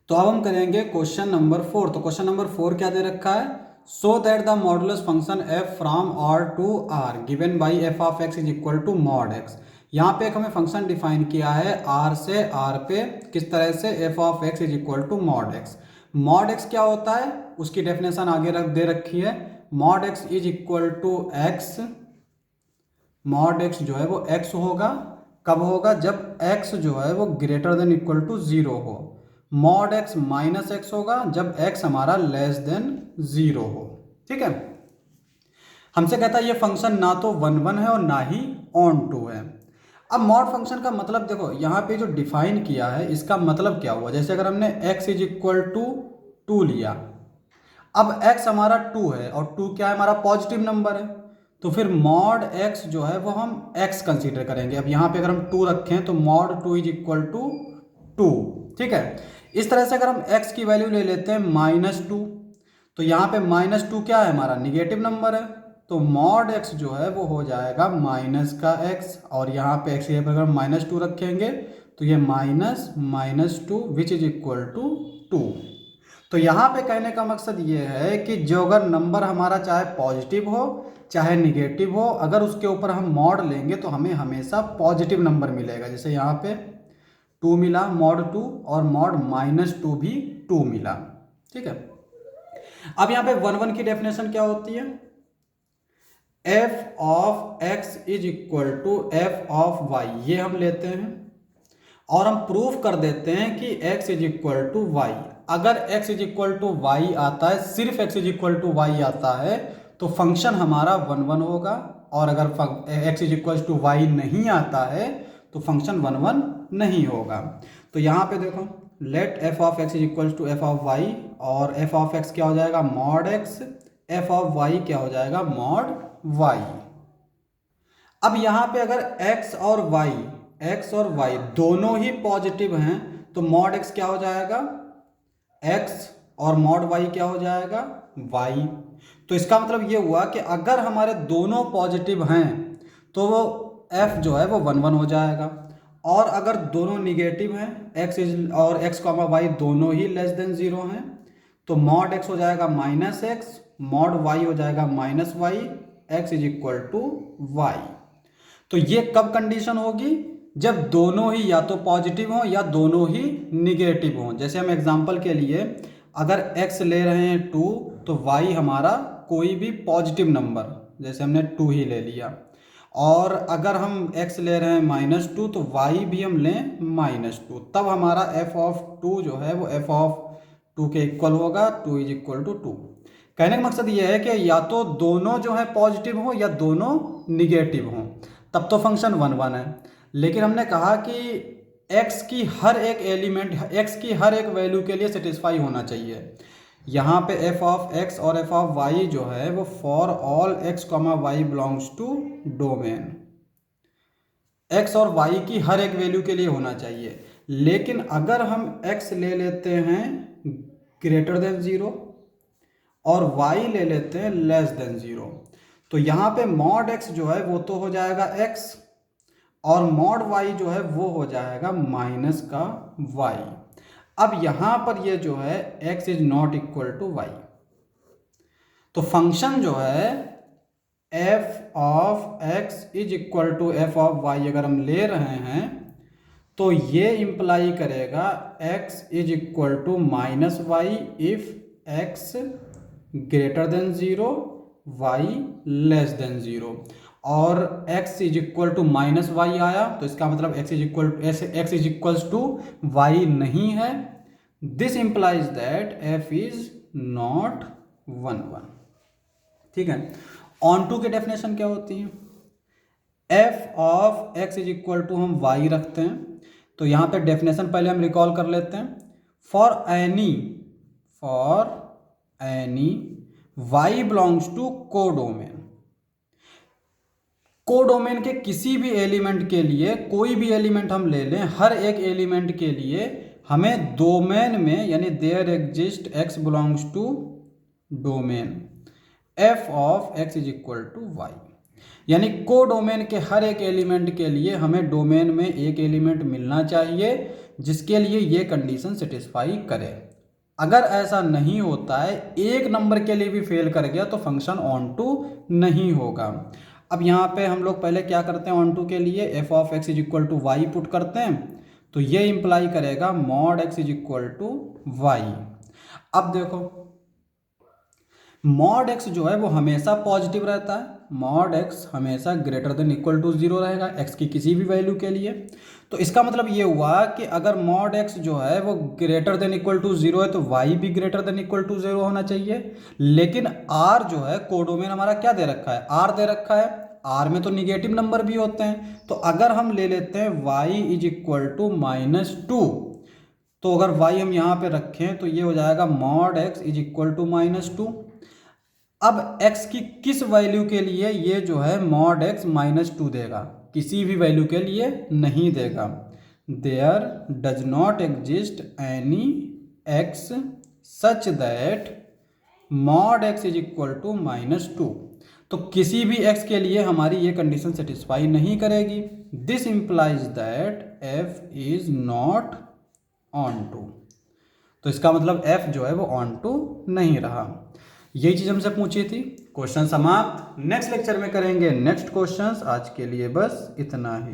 तो अब हम करेंगे क्वेश्चन नंबर 4। तो क्वेश्चन नंबर 4 क्या दे रखा है, so that the modulus function f from R to R given by f of x is equal to mod x. यहाँ पे एक हमें फंक्शन डिफाइन किया है आर से आर पे, किस तरह से, f of x is equal to mod x. Mod x क्या होता है उसकी डेफिनेशन आगे दे रखी है। Mod x is equal to x, mod x जो है वो एक्स होगा, कब होगा, जब एक्स जो है वो greater than equal to zero हो। मॉड एक्स माइनस एक्स होगा जब एक्स हमारा लेस देन जीरो हो। ठीक है, हमसे कहता है ये फंक्शन ना तो 1 1 है और ना ही ऑन टू है। अब मॉड फंक्शन का मतलब देखो, यहाँ पे जो डिफाइन किया है इसका मतलब क्या हुआ, जैसे अगर हमने x इज इक्वल टू 2 लिया, अब x हमारा 2 है और 2 क्या है, हमारा पॉजिटिव नंबर है, तो फिर मॉड x जो है वो हम x कंसीडर करेंगे। अब यहाँ पे अगर हम 2 रखें तो मॉड 2 इज इक्वल टू 2। ठीक है, इस तरह से अगर हम x की वैल्यू ले लेते हैं -2, तो यहाँ पे -2 क्या है, हमारा निगेटिव नंबर है, तो मॉड x जो है वो हो जाएगा माइनस का x, और यहाँ पे x पर अगर हम -2 रखेंगे तो ये -2 विच इज इक्वल टू 2। तो यहाँ पे कहने का मकसद ये है कि जो अगर नंबर हमारा चाहे पॉजिटिव हो चाहे निगेटिव हो, अगर उसके ऊपर हम मॉड लेंगे तो हमें हमेशा पॉजिटिव नंबर मिलेगा। जैसे यहाँ पे 2 मिला मॉड 2, और मॉड -2 भी 2 मिला। ठीक है, अब यहाँ पे 1 1 की डेफिनेशन क्या होती है, f of x is equal to f of y, ये हम लेते हैं और हम प्रूफ कर देते हैं कि x is equal to y. अगर x is equal to y आता है, सिर्फ x is equal to y आता है, तो फंक्शन हमारा 1 1 होगा, और अगर x is equal to y नहीं आता है तो फंक्शन 1 1 नहीं होगा। तो यहाँ पे देखो, let f of x is equal to f of y, और एफ ऑफ एक्स क्या हो जाएगा, mod x, f of y क्या हो जाएगा, मॉड वाई। अब यहाँ पे अगर x और y दोनों ही पॉजिटिव हैं तो मॉड x क्या हो जाएगा, x, और मॉड y क्या हो जाएगा, y। तो इसका मतलब ये हुआ कि अगर हमारे दोनों पॉजिटिव हैं तो वो f जो है वो 1 1 हो जाएगा, और अगर दोनों निगेटिव हैं, x y दोनों ही लेस देन जीरो हैं, तो मॉड x हो जाएगा -x, मॉड y हो जाएगा -y, x is equal to y। तो ये कब कंडीशन होगी, जब दोनों ही या तो पॉजिटिव हो या दोनों ही निगेटिव हो। जैसे हम एग्जांपल के लिए अगर x ले रहे हैं 2, तो y हमारा कोई भी पॉजिटिव नंबर, जैसे हमने 2 ही ले लिया, और अगर हम x ले रहे हैं -2 तो y भी हम लें -2, तब हमारा f ऑफ 2 जो है वो f ऑफ 2 के इक्वल होगा, 2 इज इक्वल टू 2। कहने का मकसद ये है कि या तो दोनों जो है पॉजिटिव हो या दोनों निगेटिव हों, तब तो फंक्शन 1 1 है। लेकिन हमने कहा कि x की हर एक एलिमेंट, x की हर एक वैल्यू के लिए सेटिस्फाई होना चाहिए। यहाँ पे f ऑफ x और f ऑफ y जो है वो for all x, y belongs to domain, x और y की हर एक वैल्यू के लिए होना चाहिए। लेकिन अगर हम x ले लेते हैं ग्रेटर देन जीरो और y ले लेते हैं लेस देन जीरो, तो यहाँ पे मॉड x जो है वो तो हो जाएगा x, और मॉड y जो है वो हो जाएगा माइनस का y। अब यहाँ पर ये जो है x is not equal to y, तो फंक्शन जो है f of x is equal to f of y अगर हम ले रहे हैं तो ये इंप्लाई करेगा x is equal to -y if x greater than zero, y less than zero, और x is equal to -y आया तो इसका मतलब x is equal to y नहीं है। This implies that f is not 1 1। ठीक है, ऑन टू की डेफिनेशन क्या होती है, f of x is equal to हम y रखते हैं, तो यहाँ पे डेफिनेशन पहले हम रिकॉल कर लेते हैं। For any y belongs to codomain, codomain के किसी भी एलिमेंट के लिए, कोई भी एलिमेंट हम ले लें, हर एक एलिमेंट के लिए हमें डोमेन में, यानी there exist x belongs to domain f of x is equal to y, यानी कोडोमेन के हर एक एलिमेंट के लिए हमें डोमेन में एक एलिमेंट मिलना चाहिए जिसके लिए ये कंडीशन सेटिस्फाई करे। अगर ऐसा नहीं होता है, एक नंबर के लिए भी फेल कर गया तो फंक्शन ऑन टू नहीं होगा। अब यहाँ पे हम लोग पहले क्या करते हैं, ऑन टू के लिए f of x is equal to y put करते हैं, तो ये इंप्लाई करेगा mod x is equal to y. अब देखो मॉड एक्स जो है वो हमेशा पॉजिटिव रहता है, मॉड एक्स हमेशा ग्रेटर देन इक्वल टू 0 रहेगा एक्स की किसी भी वैल्यू के लिए। तो इसका मतलब ये हुआ कि अगर मॉड एक्स जो है वो ग्रेटर देन इक्वल टू 0 है तो वाई भी ग्रेटर देन इक्वल टू 0 होना चाहिए। लेकिन आर जो है कोडोमेन हमारा क्या दे रखा है, आर दे रखा है, आर में तो निगेटिव नंबर भी होते हैं। तो अगर हम ले लेते हैं वाई इज इक्वल टू -2, तो अगर वाई हम यहाँ पे रखें तो ये हो जाएगा mod x is equal to -2। अब x की किस वैल्यू के लिए ये जो है मॉड x -2 देगा, किसी भी वैल्यू के लिए नहीं देगा। There does not exist any x such that mod x is equal to -2। तो किसी भी x के लिए हमारी ये कंडीशन सेटिस्फाई नहीं करेगी। This implies that f is not onto. तो इसका मतलब f जो है वो ऑन टू नहीं रहा। यही चीज़ हमसे पूछी थी। क्वेश्चन समाप्त। नेक्स्ट लेक्चर में करेंगे नेक्स्ट क्वेश्चंस। आज के लिए बस इतना ही।